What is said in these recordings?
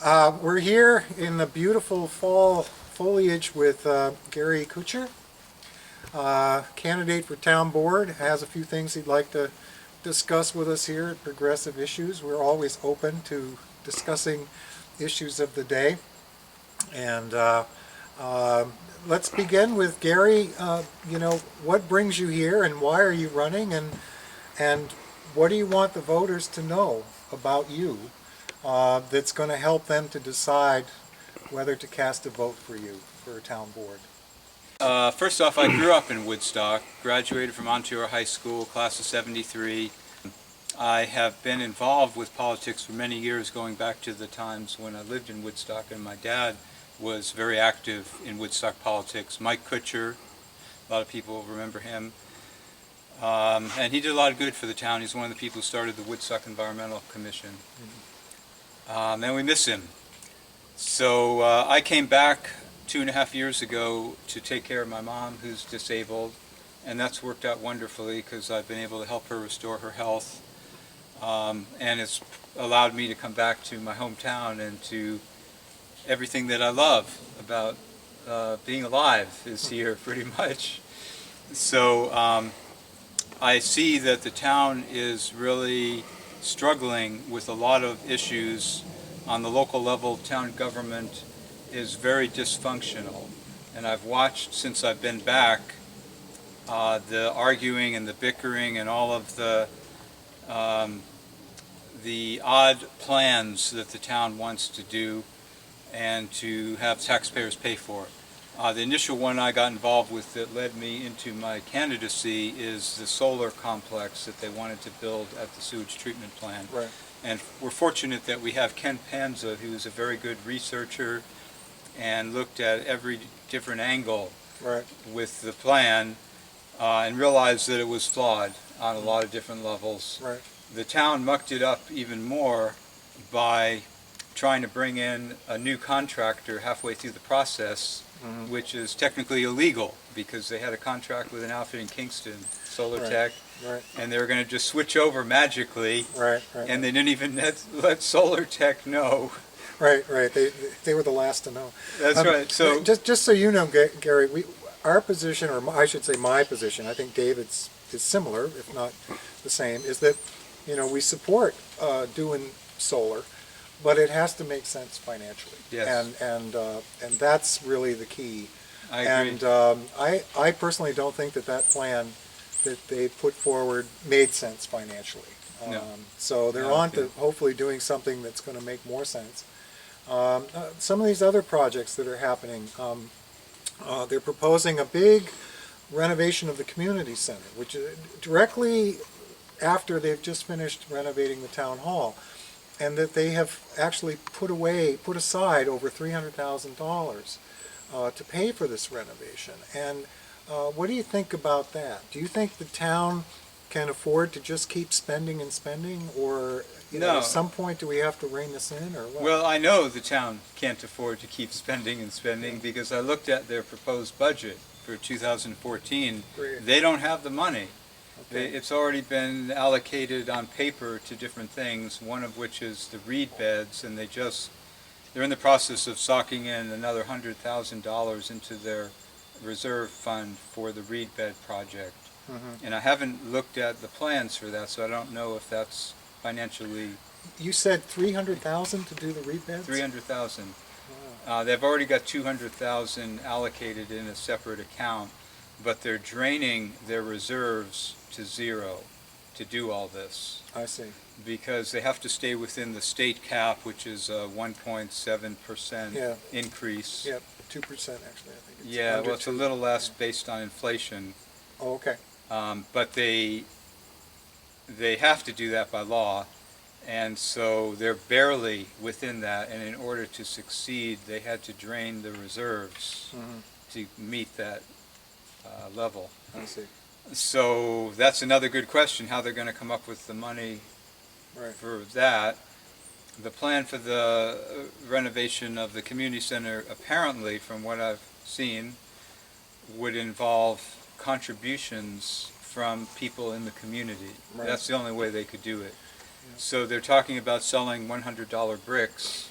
We're here in the beautiful fall foliage with Gary Kutcher, candidate for town board, has a few things he'd like to discuss with us here at Progressive Issues. We're always open to discussing issues of the day. And let's begin with Gary. What brings you here and why are you running, and what do you want the voters to know about you that's going to help them to decide whether to cast a vote for you for a town board? First off, I grew up in Woodstock, graduated from Ontario High School, class of '73. I have been involved with politics for many years, going back to the times when I lived in Woodstock, and my dad was very active in Woodstock politics. Mike Kutcher, a lot of people remember him. And he did a lot of good for the town. He's one of the people who started the Woodstock Environmental Commission. And we miss him. So I came back 2.5 years ago to take care of my mom, who's disabled, and that's worked out wonderfully because I've been able to help her restore her health. And it's allowed me to come back to my hometown and to everything that I love about being alive is here pretty much. So I see that the town is really struggling with a lot of issues. On the local level, town government is very dysfunctional, and I've watched since I've been back the arguing and the bickering and all of the odd plans that the town wants to do and to have taxpayers pay for. The initial one I got involved with that led me into my candidacy is the solar complex that they wanted to build at the sewage treatment plant. Right. And we're fortunate that we have Ken Panza, who's a very good researcher and looked at every different angle with the plan and realized that it was flawed on a lot of different levels. Right. The town mucked it up even more by trying to bring in a new contractor halfway through the process, which is technically illegal because they had a contract with an outfit in Kingston, Solar Tech, and they were going to just switch over magically, and they didn't even let Solar Tech know. Right. They were the last to know. That's right. So just so you know, Gary, our position, or I should say my position, I think David's is similar, if not the same, is that we support doing solar, but it has to make sense financially. Yes. And that's really the key. I agree. And I personally don't think that plan that they put forward made sense financially. No. So they're on to hopefully doing something that's going to make more sense. Some of these other projects that are happening, they're proposing a big renovation of the community center, which is directly after they've just finished renovating the town hall, and that they have actually put aside over $300,000 to pay for this renovation. And what do you think about that? Do you think the town can afford to just keep spending and spending, or at some point do we have to rein this in, or what? Well, I know the town can't afford to keep spending and spending because I looked at their proposed budget for 2014. They don't have the money. Okay. It's already been allocated on paper to different things, one of which is the reed beds, and they're in the process of socking in another $100,000 into their reserve fund for the reed bed project. And I haven't looked at the plans for that, so I don't know if that's financially. You said $300,000 to do the reed beds? $300,000. Wow. They've already got $200,000 allocated in a separate account, but they're draining their reserves to zero to do all this. I see. Because they have to stay within the state cap, which is a 1.7% increase. Yeah, 2% actually, I think. Well, it's a little less based on inflation. Oh, okay. But they have to do that by law, and so they're barely within that, and in order to succeed, they had to drain the reserves to meet that level. I see. So that's another good question, how they're going to come up with the money for that. The plan for the renovation of the community center, apparently, from what I've seen, would involve contributions from people in the community. That's the only way they could do it. So they're talking about selling $100 bricks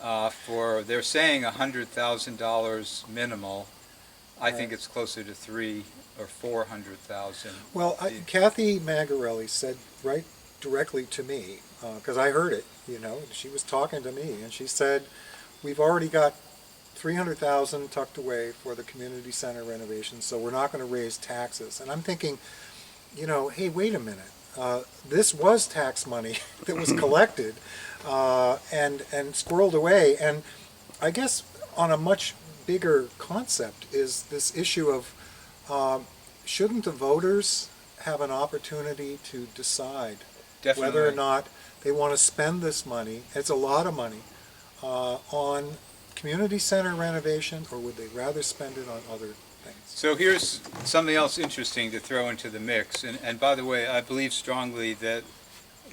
they're saying $100,000 minimal. I think it's closer to 300,000 or 400,000. Well, Kathy Magarelli said right directly to me, because I heard it, she was talking to me, and she said, we've already got 300,000 tucked away for the community center renovation, so we're not going to raise taxes. And I'm thinking, hey, wait a minute. This was tax money that was collected and squirreled away. And I guess on a much bigger concept is this issue of shouldn't the voters have an opportunity to decide whether or not they want to spend this money, it's a lot of money, on community center renovation, or would they rather spend it on other things? So here's something else interesting to throw into the mix. And by the way, I believe strongly that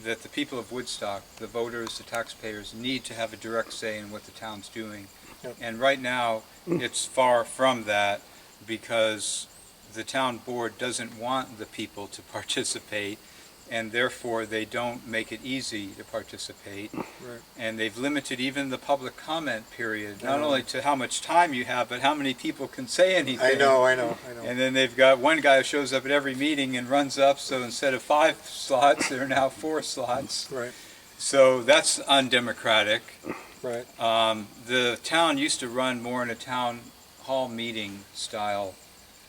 the people of Woodstock, the voters, the taxpayers, need to have a direct say in what the town's doing. Yep. And right now, it's far from that, because the town board doesn't want the people to participate, and therefore they don't make it easy to participate. Right. And they've limited even the public comment period, not only to how much time you have, but how many people can say anything. I know. And then they've got one guy who shows up at every meeting and runs up, so instead of 5 slots, there are now 4 slots. Right. So that's undemocratic. Right. The town used to run more in a town hall meeting style,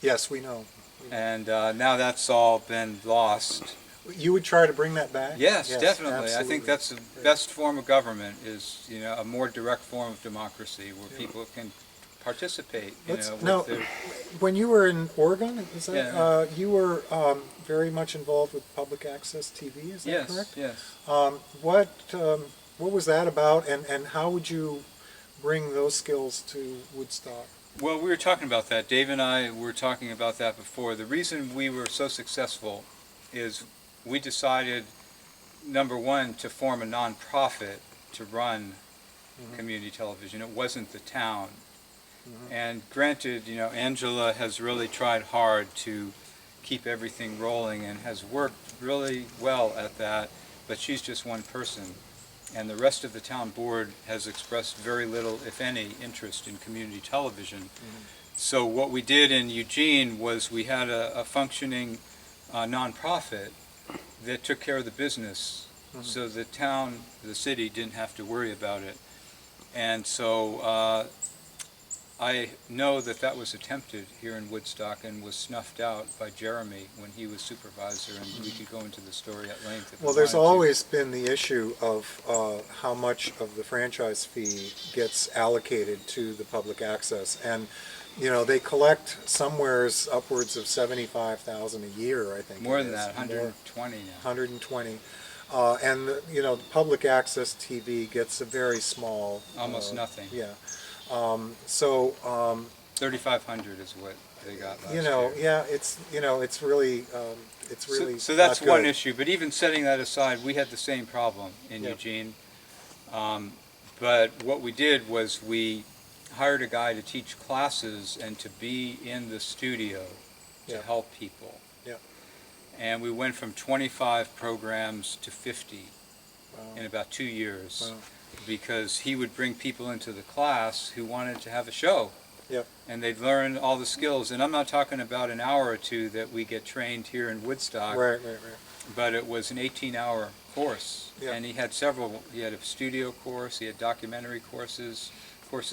Yes, we know. and now that's all been lost. You would try to bring that back? Yes, definitely. I absolutely. think that's the best form of government, is a more direct form of democracy where people can participate. Now, when you were in Oregon, Yeah. You were very much involved with public access TV, is that Yes, correct? yes. What was that about, and how would you bring those skills to Woodstock? Well, we were talking about that. Dave and I were talking about that before. The reason we were so successful is we decided, number one, to form a nonprofit to run community television. It wasn't the town. And granted, Angela has really tried hard to keep everything rolling and has worked really well at that, but she's just one person. And the rest of the town board has expressed very little, if any, interest in community television. So what we did in Eugene was we had a functioning nonprofit that took care of the business, so the town, the city, didn't have to worry about it. And so I know that was attempted here in Woodstock and was snuffed out by Jeremy when he was supervisor, and we could go into the story at length if Well, we there's wanted to. always been the issue of how much of the franchise fee gets allocated to the public access, and they collect somewheres upwards of $75,000 a year, I think. More it than is. that, 120 now. 120. And the public access TV gets a very small. Almost nothing. Yeah. 3,500 is what they got last year. Yeah, it's really So that's not one good. issue, but even setting that aside, we had the same problem in Yeah. Eugene. But what we did was we hired a guy to teach classes and to be in the studio to Yeah. help people. Yeah. And we went from 25 programs to 50 Wow. in about 2 years. Wow. Because he would bring people into the class who wanted to have a show. Yep. And they'd learn all the skills. And I'm not talking about an hour or two that we get trained here in Woodstock, Right. but it was an 18-hour course. Yeah. And he had several. He had a studio course, he had documentary courses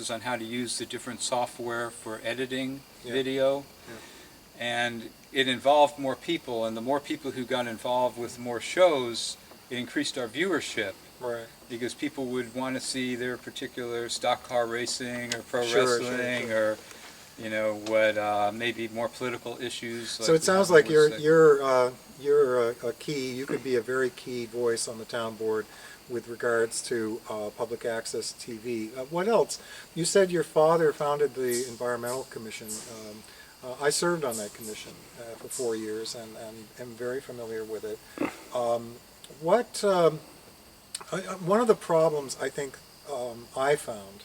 on how to use the different software for editing video. Yeah. And it involved more people, and the more people who got involved with more shows, it increased our viewership. Right. Because people would want to see their particular stock car racing or pro Sure, wrestling or maybe more political issues. So it sounds like you're a key. You could be a very key voice on the town board with regards to public access TV. What else? You said your father founded the Environmental Commission. I served on that commission for 4 years and am very familiar with it. One of the problems I think I found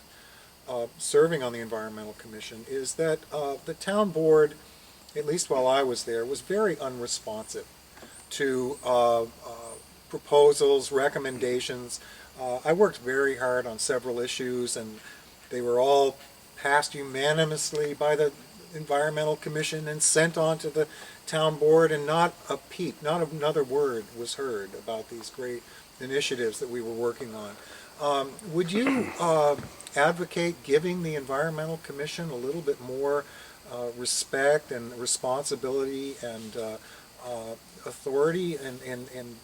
serving on the Environmental Commission is that the town board, at least while I was there, was very unresponsive to proposals, recommendations. I worked very hard on several issues, and they were all passed unanimously by the Environmental Commission and sent on to the town board, and not a peep, not another word was heard about these great initiatives that we were working on. Would you advocate giving the Environmental Commission a little bit more respect and responsibility and authority in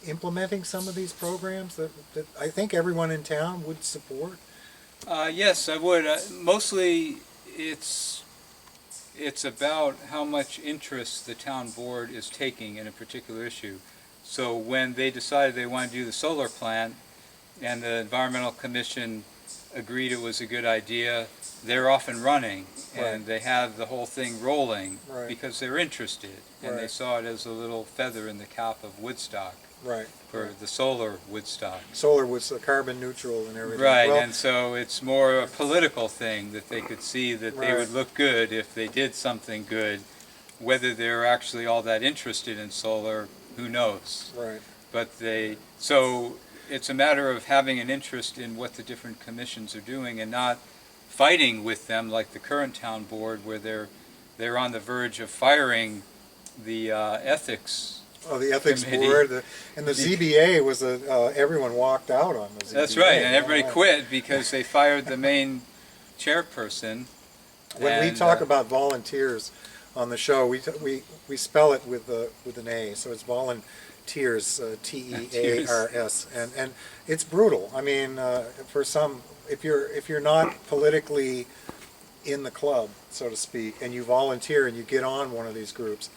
implementing some of these programs that I think everyone in town would support? Yes, I would. Mostly it's about how much interest the town board is taking in a particular issue. So when they decided they wanted to do the solar plant and the Environmental Commission agreed it was a good idea, they're off and running, and they have the whole thing rolling because they're interested, and they saw it as a little feather in the cap of Woodstock. For the solar Woodstock. Solar was carbon neutral and everything. Right, well, and so it's more a political thing that they could see that they would look good if they did something good. Whether they're actually all that interested in solar, who knows? But so it's a matter of having an interest in what the different commissions are doing and not fighting with them like the current town board, where they're on the verge of firing the ethics. Oh, the ethics board, and the ZBA was everyone walked out on the ZBA. That's right, and everybody quit because they fired the main chairperson. When we talk about volunteers on the show, we spell it with an A, so it's volunteers, T-E-A-R-S, and it's brutal. I mean, for some, if you're not politically in the club, so to speak, and you volunteer and you get on one of these groups,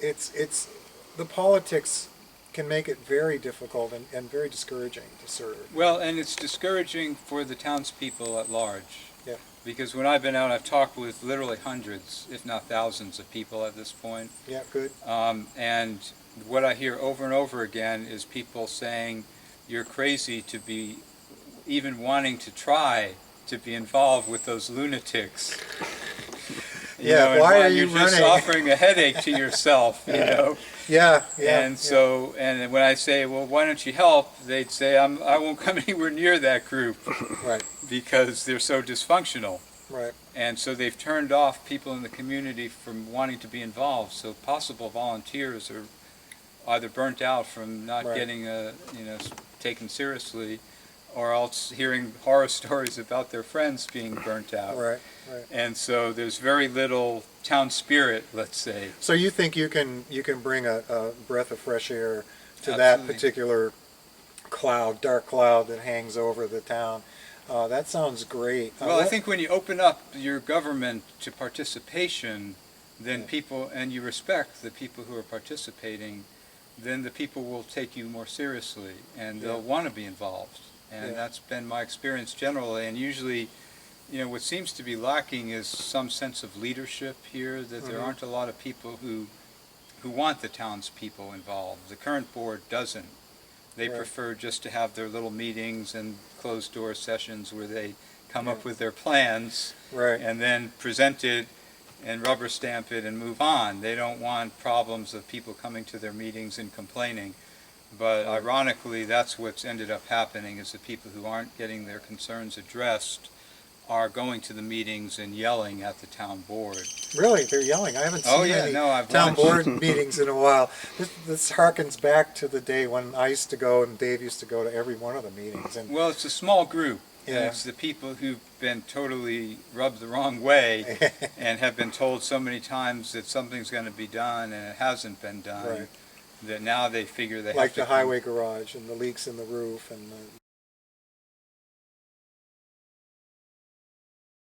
it's the politics can make it very difficult and very discouraging to serve. Well, and it's discouraging for the townspeople at large. Yeah. Because when I've been out, I've talked with literally hundreds, if not thousands, of people at this point. Yeah, good. And what I hear over and over again is people saying, "You're crazy to be even wanting to try to be involved with those lunatics." Why are you running? You're just offering a headache to yourself, you know. And so, and when I say, "Well, why don't you help?" they'd say, "I won't come anywhere near that group," because they're so dysfunctional. And so they've turned off people in the community from wanting to be involved. So possible volunteers are either burnt out from not getting taken seriously, or else hearing horror stories about their friends being burnt out. And so there's very little town spirit, let's say. So you think you can bring a breath of fresh air to that particular cloud, dark cloud that hangs over the town? That sounds great. Well, I think when you open up your government to participation, then people, and you respect the people who are participating, then the people will take you more seriously, and they'll want to be involved. And that's been my experience generally. And usually, what seems to be lacking is some sense of leadership here, that there aren't a lot of people who want the townspeople involved. The current board doesn't. They prefer just to have their little meetings and closed-door sessions where they come up with their plans and then present it and rubber stamp it and move on. They don't want problems of people coming to their meetings and complaining. But ironically, that's what's ended up happening, is the people who aren't getting their concerns addressed are going to the meetings and yelling at the town board. Really? They're yelling? I haven't seen any I've town board meetings in a while. This harkens back to the day when I used to go and Dave used to go to every one of the meetings. And well, it's a small group. And it's the people who've been totally rubbed the wrong way and have been told so many times that something's going to be done and it hasn't been done. That now they figure they have to... Like the highway garage and the leaks in the roof and the